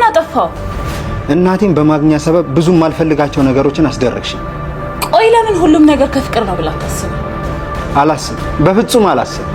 አጠፋው? እናቴን በማግኛ ሰበብ ብዙ ማልፈልጋቸው ነገሮችን አስደረግሽ። ቆይ ለምን ሁሉም ነገር ከፍቅር ነው ብላ ታስብ? አላስብ፣ በፍጹም አላስብ።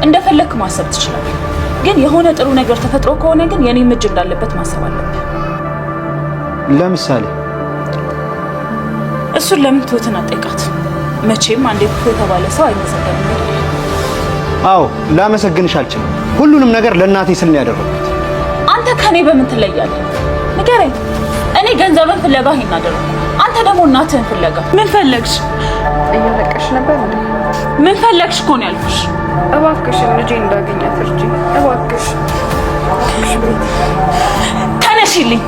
እንደፈለክ ማሰብ ትችላለህ፣ ግን የሆነ ጥሩ ነገር ተፈጥሮ ከሆነ ግን የኔ እጅ እንዳለበት ማሰብ አለብህ። ለምሳሌ እሱን ለምን ትወትና ጠይቃት። መቼም አንዴ ክፉ የተባለ ሰው አይመሰገንም አይደል? አዎ፣ ላመሰግንሽ አልችልም። ሁሉንም ነገር ለእናቴ ስል ነው ያደረኩት። አንተ ከኔ በምን ትለያለህ? ንገረኝ። እኔ ገንዘብን ፍለጋ ይሄን አደረኩ፣ አንተ ደግሞ እናትህን ፍለጋ። ምን ፈለግሽ? እያለቀሽ ነበር እንዴ? ምን ፈለግሽ እኮ ነው ያልኩሽ። እባክሽ ልጄ እንዳገኛት እርጂ፣ እባክሽ። ተነሽልኝ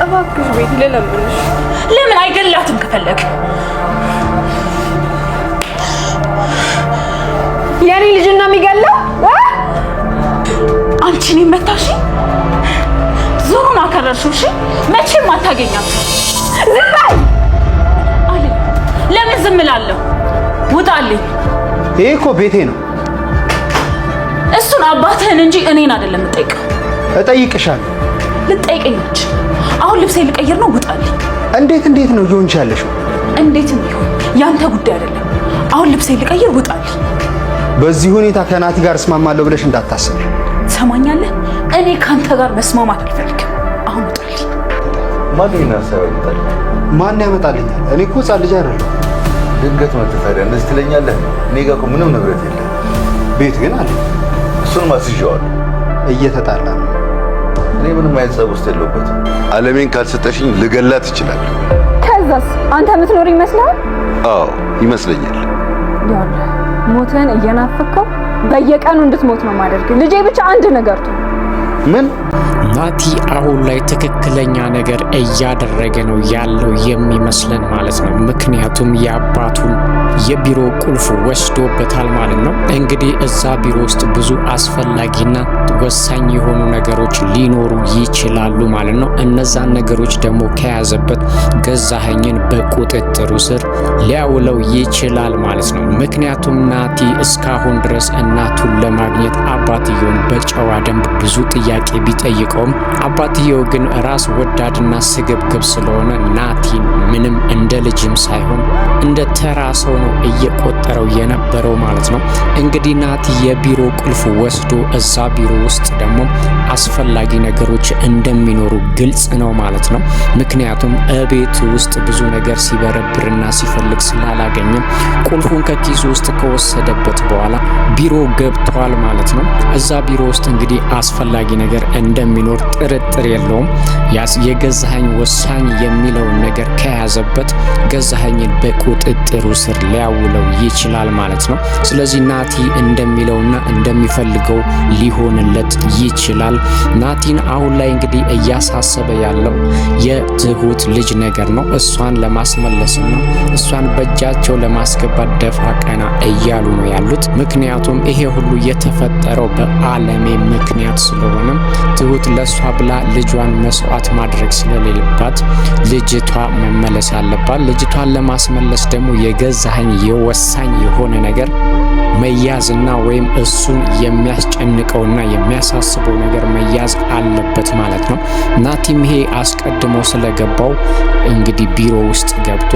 እባክሽ ቤት ልለምንሽ። ለምን አይገላትም ከፈለግ? የኔ ልጅና የሚገለው አንቺ ነኝ መታሽ። ዞሩን አከረርሽው። እሺ መቼም አታገኛት። ዝም በይ አለ። ለምን ዝም እላለሁ? ውጣልኝ። ይሄ እኮ ቤቴ ነው። እሱን አባትህን እንጂ እኔን አይደለም የምጠይቀው። እጠይቅሻለሁ። ልጠይቀኝች። አሁን ልብሴ ልቀይር ነው። ውጣልኝ። እንዴት ነው እየሆንሽ ያለሽው? እንዴትም ቢሆን ያንተ ጉዳይ አይደለም። አሁን ልብሴ ልቀይር። ውጣልኝ። በዚህ ሁኔታ ከናቲ ጋር እስማማለሁ ብለሽ እንዳታስብ። ትሰማኛለህ? እኔ ካንተ ጋር መስማማት አልፈልግም። አሁን ውጣልኝ። ማን ይናሳውታል? ማን ያመጣልኛል? እኔ እኮ ሕፃን ልጅ አይደለሁ። ድንገት መተታሪያ እንደዚህ ትለኛለህ? እኔ ጋር እኮ ምንም ንብረት የለም። ቤት ግን አለ። እሱን ማስይዤዋለሁ። እየተጣላ ነው። እኔ ምንም አይነት ጸብ ውስጥ የለሁበትም። አለሜን ካልሰጠሽኝ ልገላት እችላለሁ። ከዛስ አንተ የምትኖር ይመስላል? አዎ ይመስለኛል። ያለ ሞትን እየናፈከው በየቀኑ እንድትሞት ነው ማድረግ። ልጄ ብቻ አንድ ነገር ነው። ምን? ናቲ አሁን ላይ ትክክለኛ ነገር እያደረገ ነው ያለው የሚመስለን ማለት ነው። ምክንያቱም የአባቱን የቢሮ ቁልፍ ወስዶበታል ማለት ነው። እንግዲህ እዛ ቢሮ ውስጥ ብዙ አስፈላጊና ወሳኝ የሆኑ ነገሮች ሊኖሩ ይችላሉ ማለት ነው። እነዛን ነገሮች ደግሞ ከያዘበት ገዛኸኝን በቁጥጥሩ ስር ሊያውለው ይችላል ማለት ነው። ምክንያቱም ናቲ እስካሁን ድረስ እናቱን ለማግኘት አባትየውን በጨዋ ደንብ ብዙ ጥያቄ ቢጠይቀውም አባትየው ግን ራስ ወዳድና ስግብግብ ስለሆነ ናቲን ምንም እንደ ልጅም ሳይሆን እንደ ተራ ሰው ነው እየቆጠረው የነበረው ማለት ነው። እንግዲህ ናቲ የቢሮ ቁልፍ ወስዶ እዛ ቢሮ ውስጥ ደግሞ አስፈላጊ ነገሮች እንደሚኖሩ ግልጽ ነው ማለት ነው። ምክንያቱም እቤት ውስጥ ብዙ ነገር ሲበረብርና ሲፈልግ ስላላገኘ ቁልፉን ከኪሱ ውስጥ ከወሰደበት በኋላ ቢሮ ገብቷል ማለት ነው። እዛ ቢሮ ውስጥ እንግዲህ አስፈላጊ ነገር እንደሚኖር ጥርጥር የለውም። የገዛኸኝ ወሳኝ የሚለውን ነገር ከያዘበት ገዛኸኝን በቁጥጥሩ ስር ሊያውለው ይችላል ማለት ነው። ስለዚህ ናቲ እንደሚለውና እንደሚፈልገው ሊሆንለት ይችላል። ናቲን አሁን ላይ እንግዲህ እያሳሰበ ያለው የትሁት ልጅ ነገር ነው። እሷን ለማስመለስና እሷን በእጃቸው ለማስገባት ደፋ ቀና እያሉ ነው ያሉት። ምክንያቱም ይሄ ሁሉ የተፈጠረው በአለሜ ምክንያት ስለሆነ ትሁት ለሷ ብላ ልጇን መስዋዕት ማድረግ ስለሌለባት ልጅቷ መመለስ አለባት። ልጅቷን ለማስመለስ ደግሞ የገዛኸኝ የወሳኝ የሆነ ነገር መያዝና ወይም እሱን የሚያስጨንቀውና የሚያሳስበው ነገር መያዝ አለበት ማለት ነው። ናቲም ይሄ አስቀድሞ ስለገባው እንግዲህ ቢሮ ውስጥ ገብቶ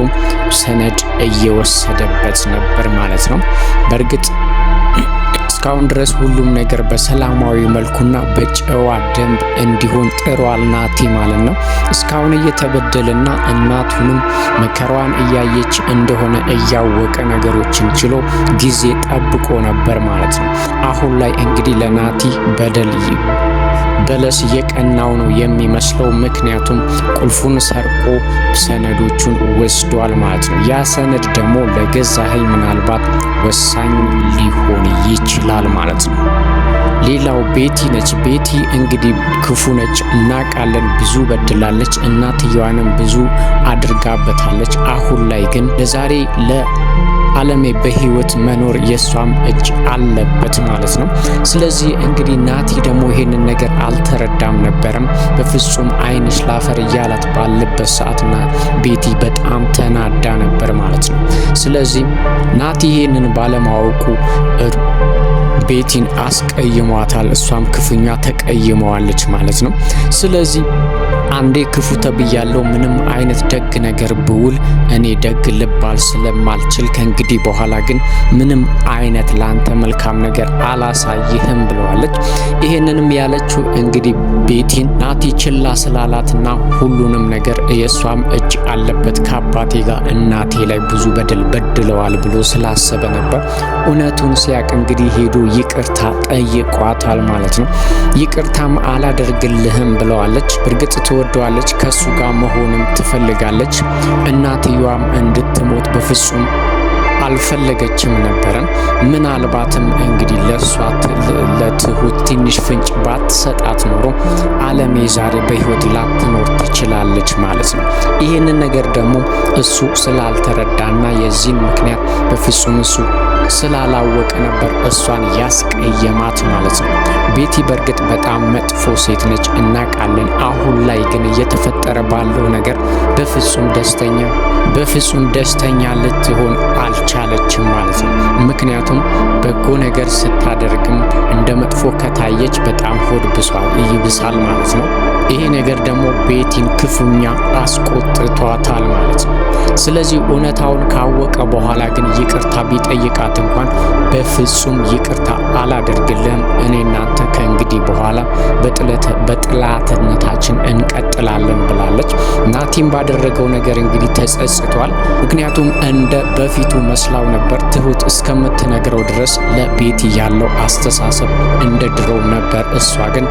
ሰነድ እየወሰደበት ነበር ማለት ነው። በእርግጥ እስካሁን ድረስ ሁሉም ነገር በሰላማዊ መልኩና በጨዋ ደንብ እንዲሆን ጥሯል ናቲ ማለት ነው። እስካሁን እየተበደለና እናቱንም መከራዋን እያየች እንደሆነ እያወቀ ነገሮችን ችሎ ጊዜ ጠብቆ ነበር ማለት ነው። አሁን ላይ እንግዲህ ለናቲ በለስ የቀናው ነው የሚመስለው። ምክንያቱም ቁልፉን ሰርቆ ሰነዶቹን ወስዷል ማለት ነው። ያ ሰነድ ደግሞ ለገዛኸኝ ምናልባት ወሳኝ ሊሆን ይችላል ማለት ነው። ሌላው ቤቲ ነች። ቤቲ እንግዲህ ክፉ ነች እናውቃለን። ብዙ በድላለች፣ እናትየዋንም ብዙ አድርጋበታለች። አሁን ላይ ግን ለዛሬ አለሜ በህይወት መኖር የሷም እጅ አለበት ማለት ነው። ስለዚህ እንግዲህ ናቲ ደግሞ ይሄንን ነገር አልተረዳም ነበርም። በፍጹም አይንሽ ላፈር እያላት ባለበት ሰዓትና ቤቲ በጣም ተናዳ ነበር ማለት ነው። ስለዚህ ናቲ ይሄንን ባለማወቁ ቤቲን አስቀይሟታል፣ እሷም ክፉኛ ተቀይመዋለች ማለት ነው። ስለዚህ አንዴ ክፉ ተብያለሁ፣ ምንም አይነት ደግ ነገር ብውል እኔ ደግ ልባል ስለማልችል ከእንግዲህ በኋላ ግን ምንም አይነት ላንተ መልካም ነገር አላሳይህም ብለዋለች። ይሄንንም ያለችው እንግዲህ ቤቲን ናቲ ችላ ስላላትና ሁሉንም ነገር የሷም እጅ አለበት ከአባቴ ጋር እናቴ ላይ ብዙ በደል በድለዋል ብሎ ስላሰበ ነበር። እውነቱን ሲያቅ እንግዲህ ሄዶ ይቅርታ ጠይቋታል ማለት ነው። ይቅርታም አላደርግልህም ብለዋለች። እርግጥ ትወደዋለች፣ ከሱ ጋር መሆንም ትፈልጋለች። እናትየዋም እንድትሞት በፍጹም አልፈለገችም ነበረ። ምናልባትም እንግዲህ ለትሁት ትንሽ ፍንጭ ባትሰጣት ኖሮ አለሜ ዛሬ በህይወት ላትኖር ትችላለች ማለት ነው። ይህንን ነገር ደግሞ እሱ ስላልተረዳና የዚህን ምክንያት በፍጹም እሱ ስላላወቀ ነበር እሷን ያስቀየማት ማለት ነው። ቤቲ በእርግጥ በጣም መጥፎ ሴት ነች እናውቃለን። አሁን ላይ ግን እየተፈጠረ ባለው ነገር በፍጹም ደስተኛ ልትሆን አልቻለችም ማለት ነው። ምክንያቱም በጎ ነገር ስታደርግም እንደ መጥፎ ከታየች በጣም ሆድ ይብሳል ማለት ነው። ይሄ ነገር ደግሞ ቤቲን ክፉኛ አስቆጥቷታል ማለት ነው። ስለዚህ እውነታውን ካወቀ በኋላ ግን ይቅርታ ቢጠይቃት እንኳን በፍጹም ይቅርታ አላደርግልህም፣ እኔ እናንተ ከእንግዲህ በኋላ በጥላትነታችን እንቀጥላለን ብላለች። ናቲም ባደረገው ነገር እንግዲህ ተጸጽቷል። ምክንያቱም እንደ በፊቱ መስላው ነበር። ትሁት እስከምትነግረው ድረስ ለቤቲ ያለው አስተሳሰብ እንደ ድሮ ነበር። እሷ ግን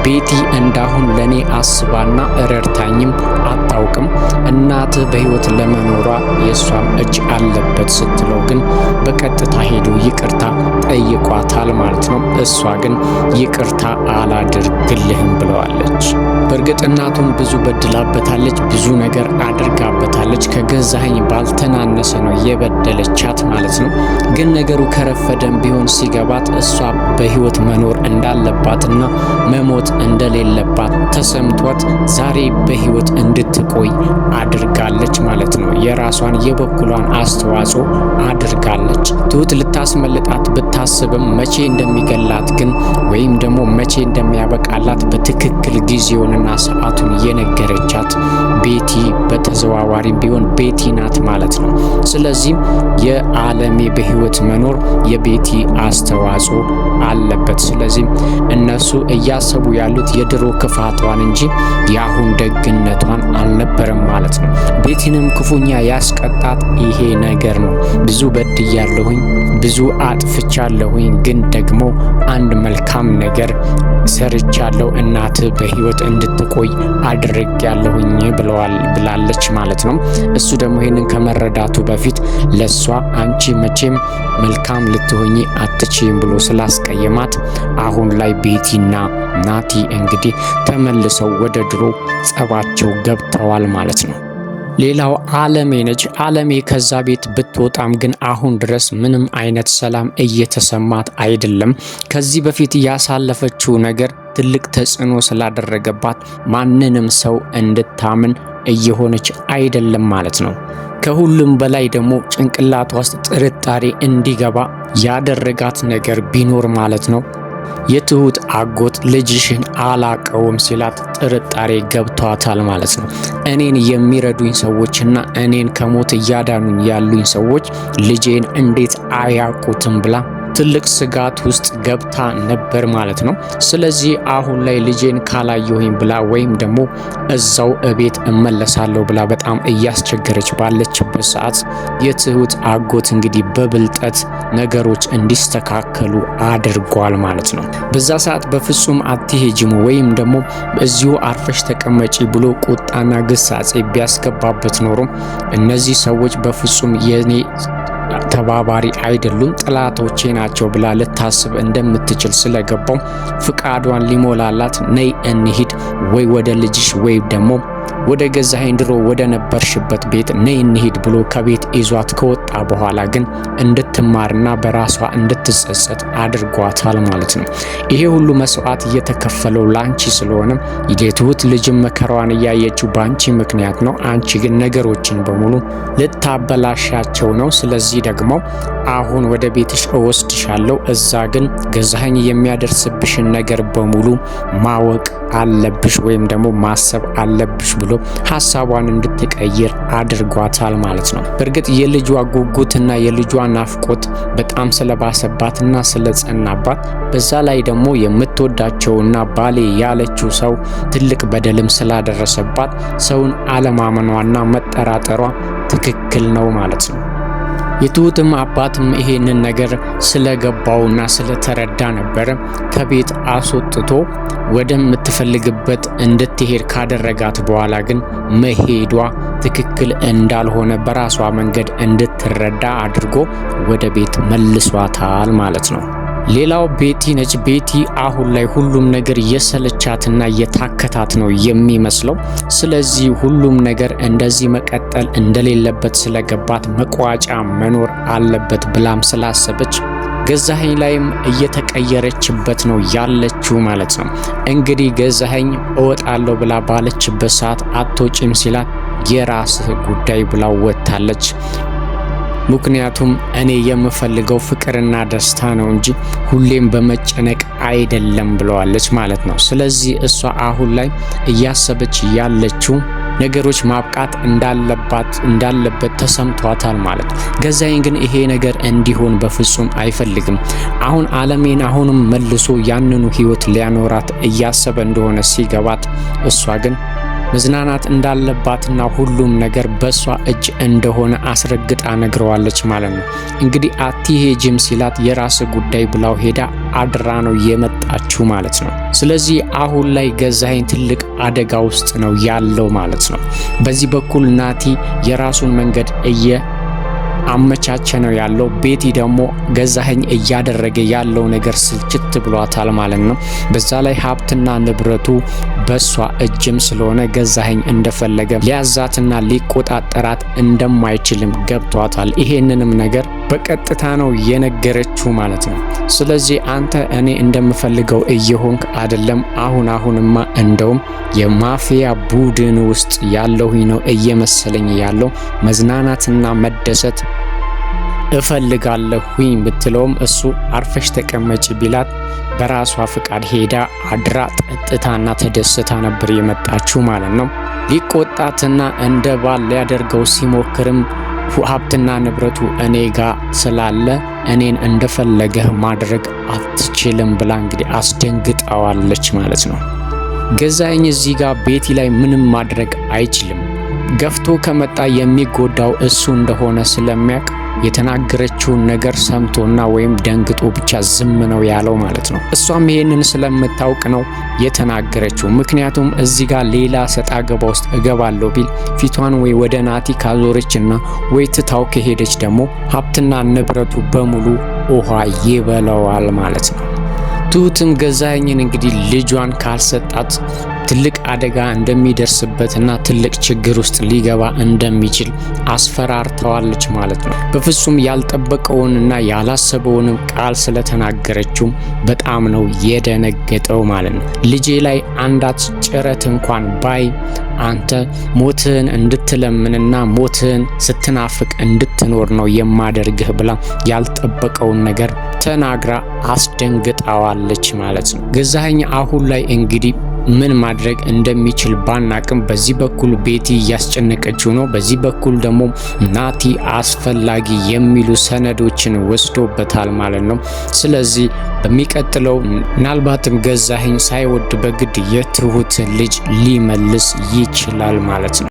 ቤቲ እንዳሁን ለኔ አስባና ረድታኝም አታውቅም፣ እናትህ በህይወት ለመኖሯ የሷም እጅ አለበት ስትለው ግን በቀጥታ ሄዶ ይቅርታ ጠይቋታል ማለት ነው። እሷ ግን ይቅርታ አላደርግልህም ብለዋለች። በእርግጥ እናቱን ብዙ በድላበታለች፣ ብዙ ነገር አድርጋበታለች። ከገዛኸኝ ባልተናነሰ ነው የበደለቻት ማለት ነው። ግን ነገሩ ከረፈደም ቢሆን ሲገባት እሷ በህይወት መኖር እንዳለባትና መሞት እንደሌለባት ተሰምቷት ዛሬ በህይወት እንድትቆይ አድርጋለች ማለት ነው። የራሷን የበኩሏን አስተዋጽኦ አድርጋለች። ትሁት ልታስመልጣት ብታስብም መቼ እንደሚገላት ግን ወይም ደግሞ መቼ እንደሚያበቃላት በትክክል ጊዜውንና ሰዓቱን የነገረቻት ቤቲ በተዘዋዋሪ ቢሆን ቤቲ ናት ማለት ነው። ስለዚህ የአለሜ በህይወት መኖር የቤቲ አስተዋጽኦ አለበት። ስለዚህ እነሱ እያሰቡ ያሉት የድሮ ክፋቷን እንጂ የአሁን ደግነቷን አልነበረም ማለት ነው። ቤቲንም ክፉኛ ያስቀጣት ይሄ ነገር ነው። ብዙ በድያለሁኝ፣ ብዙ አጥፍቻለሁኝ፣ ግን ደግሞ አንድ መልካም ነገር ሰርቻለሁ፣ እናትህ በህይወት እንድትቆይ አድርጌያለሁኝ ብላለች ማለት ነው። እሱ ደግሞ ይሄንን ከመረዳቱ በፊት ለሷ አንቺ መቼም መልካም ልትሆኚ አትችይም ብሎ ስላስቀየማት አሁን ላይ ቤቲና ናቲ እንግዲህ ተመልሰው ወደ ድሮ ጸባቸው ገብተዋል ማለት ነው። ሌላው አለሜ ነች። አለሜ ከዛ ቤት ብትወጣም ግን አሁን ድረስ ምንም አይነት ሰላም እየተሰማት አይደለም። ከዚህ በፊት ያሳለፈችው ነገር ትልቅ ተጽዕኖ ስላደረገባት ማንንም ሰው እንድታምን እየሆነች አይደለም ማለት ነው። ከሁሉም በላይ ደግሞ ጭንቅላቷ ውስጥ ጥርጣሬ እንዲገባ ያደረጋት ነገር ቢኖር ማለት ነው የትሁት አጎት ልጅሽን አላቀውም ሲላት ጥርጣሬ ገብቷታል ማለት ነው። እኔን የሚረዱኝ ሰዎችና እኔን ከሞት እያዳኑኝ ያሉኝ ሰዎች ልጄን እንዴት አያውቁትም ብላ ትልቅ ስጋት ውስጥ ገብታ ነበር ማለት ነው። ስለዚህ አሁን ላይ ልጄን ካላየሁኝ ብላ ወይም ደግሞ እዛው እቤት እመለሳለሁ ብላ በጣም እያስቸገረች ባለችበት ሰዓት የትሁት አጎት እንግዲህ በብልጠት ነገሮች እንዲስተካከሉ አድርጓል ማለት ነው። በዛ ሰዓት በፍጹም አትሄጂም ወይም ደግሞ እዚሁ አርፈሽ ተቀመጪ ብሎ ቁጣና ግሳጼ ቢያስገባበት ኖሮ እነዚህ ሰዎች በፍጹም የኔ ተባባሪ አይደሉም፣ ጥላቶቼ ናቸው ብላ ልታስብ እንደምትችል ስለገባው ፍቃዷን ሊሞላላት ነይ እንሂድ ወይ ወደ ልጅሽ ወይ ደግሞ ወደ ገዛኸኝ ድሮ ወደ ነበርሽበት ቤት ነይ እንሂድ ብሎ ከቤት ይዟት ከወጣ በኋላ ግን እንድትማርና በራሷ እንድትጸጸት አድርጓታል ማለት ነው። ይሄ ሁሉ መስዋዕት እየተከፈለው ላንቺ ስለሆነ የትሁት ልጅም መከራዋን እያየችው ባንቺ ምክንያት ነው። አንቺ ግን ነገሮችን በሙሉ ልታበላሻቸው ነው። ስለዚህ ደግሞ አሁን ወደ ቤትሽ እወስድሻለሁ። እዛ ግን ገዛኸኝ የሚያደርስብሽን ነገር በሙሉ ማወቅ አለብሽ ወይም ደግሞ ማሰብ አለብሽ ብሎ ሀሳቧን እንድትቀይር አድርጓታል ማለት ነው። በእርግጥ የልጇ ጉጉትና የልጇ ናፍቆት በጣም ስለባሰባትና ስለጸናባት በዛ ላይ ደግሞ የምትወዳቸውና ባሌ ያለችው ሰው ትልቅ በደልም ስላደረሰባት ሰውን አለማመኗና መጠራጠሯ ትክክል ነው ማለት ነው። የትሁትም አባትም ይሄንን ነገር ስለገባውና ስለተረዳ ነበረ ከቤት አስወጥቶ ወደምትፈልግበት እንድትሄድ ካደረጋት በኋላ ግን መሄዷ ትክክል እንዳልሆነ በራሷ መንገድ እንድትረዳ አድርጎ ወደ ቤት መልሷታል ማለት ነው። ሌላው ቤቲ ነች። ቤቲ አሁን ላይ ሁሉም ነገር የሰለቻትና የታከታት ነው የሚመስለው። ስለዚህ ሁሉም ነገር እንደዚህ መቀጠል እንደሌለበት ስለገባት መቋጫ መኖር አለበት ብላም ስላሰበች ገዛኸኝ ላይም እየተቀየረችበት ነው ያለችው ማለት ነው። እንግዲህ ገዛኸኝ እወጣለሁ ብላ ባለችበት ሰዓት አትወጪም ሲላት የራስህ ጉዳይ ብላ ወጥታለች። ምክንያቱም እኔ የምፈልገው ፍቅርና ደስታ ነው እንጂ ሁሌም በመጨነቅ አይደለም ብለዋለች ማለት ነው። ስለዚህ እሷ አሁን ላይ እያሰበች ያለችው ነገሮች ማብቃት እንዳለበት ተሰምቷታል ማለት ነው። ገዛኸኝ ግን ይሄ ነገር እንዲሆን በፍጹም አይፈልግም። አሁን አለሜን አሁንም መልሶ ያንኑ ህይወት ሊያኖራት እያሰበ እንደሆነ ሲገባት እሷ ግን መዝናናት እንዳለባትና ሁሉም ነገር በሷ እጅ እንደሆነ አስረግጣ ነግረዋለች ማለት ነው። እንግዲህ አትሄጂም ሲላት የራስ ጉዳይ ብላው ሄዳ አድራ ነው የመጣችው ማለት ነው። ስለዚህ አሁን ላይ ገዛኸኝ ትልቅ አደጋ ውስጥ ነው ያለው ማለት ነው። በዚህ በኩል ናቲ የራሱን መንገድ አመቻቸ ነው ያለው። ቤቲ ደግሞ ገዛኸኝ እያደረገ ያለው ነገር ስልችት ብሏታል ማለት ነው። በዛ ላይ ሀብትና ንብረቱ በሷ እጅም ስለሆነ ገዛኸኝ እንደፈለገ ሊያዛትና ሊቆጣጠራት እንደማይችልም ገብቷታል። ይሄንንም ነገር በቀጥታ ነው የነገረችው ማለት ነው። ስለዚህ አንተ እኔ እንደምፈልገው እየሆንክ አይደለም። አሁንማ እንደውም የማፊያ ቡድን ውስጥ ያለሁኝ ነው እየመሰለኝ ያለው። መዝናናትና መደሰት እፈልጋለሁኝ ብትለውም እሱ አርፈሽ ተቀመጭ ቢላት በራሷ ፍቃድ ሄዳ አድራ ጠጥታና ተደስታ ነበር የመጣችው ማለት ነው። ሊቆጣትና እንደ ባል ሊያደርገው ሲሞክርም ሀብትና ንብረቱ እኔ ጋር ስላለ እኔን እንደፈለገህ ማድረግ አትችልም ብላ እንግዲህ አስደንግጣዋለች ማለት ነው። ገዛኸኝ እዚህ ጋር ቤቲ ላይ ምንም ማድረግ አይችልም። ገፍቶ ከመጣ የሚጎዳው እሱ እንደሆነ ስለሚያውቅ የተናገረችውን ነገር ሰምቶና ወይም ደንግጦ ብቻ ዝም ነው ያለው ማለት ነው። እሷም ይሄንን ስለምታውቅ ነው የተናገረችው። ምክንያቱም እዚህ ጋር ሌላ ሰጣ ገባ ውስጥ እገባለሁ ቢል ፊቷን ወይ ወደ ናቲ ካዞረችና ወይ ትታው ከሄደች ደግሞ ሀብትና ንብረቱ በሙሉ ውሃ ይበላዋል ማለት ነው። ትሁትም ገዛኸኝን እንግዲህ ልጇን ካልሰጣት ትልቅ አደጋ እንደሚደርስበትና ትልቅ ችግር ውስጥ ሊገባ እንደሚችል አስፈራርተዋለች ማለት ነው። በፍጹም ያልጠበቀውንና ያላሰበውንም ቃል ስለተናገረችው በጣም ነው የደነገጠው ማለት ነው። ልጄ ላይ አንዳች ጭረት እንኳን ባይ አንተ ሞትህን እንድትለምንና ሞትህን ስትናፍቅ እንድትኖር ነው የማደርግህ ብላ ያልጠበቀውን ነገር ተናግራ አስደንግጣዋለች ማለት ነው። ገዛኸኝ አሁን ላይ እንግዲህ ምን ማድረግ እንደሚችል ባናቅም በዚህ በኩል ቤቲ እያስጨነቀችው ነው። በዚህ በኩል ደግሞ ናቲ አስፈላጊ የሚሉ ሰነዶችን ወስዶበታል ማለት ነው። ስለዚህ በሚቀጥለው ምናልባትም ገዛኸኝ ሳይወድ በግድ የትሁትን ልጅ ሊመልስ ይችላል ማለት ነው።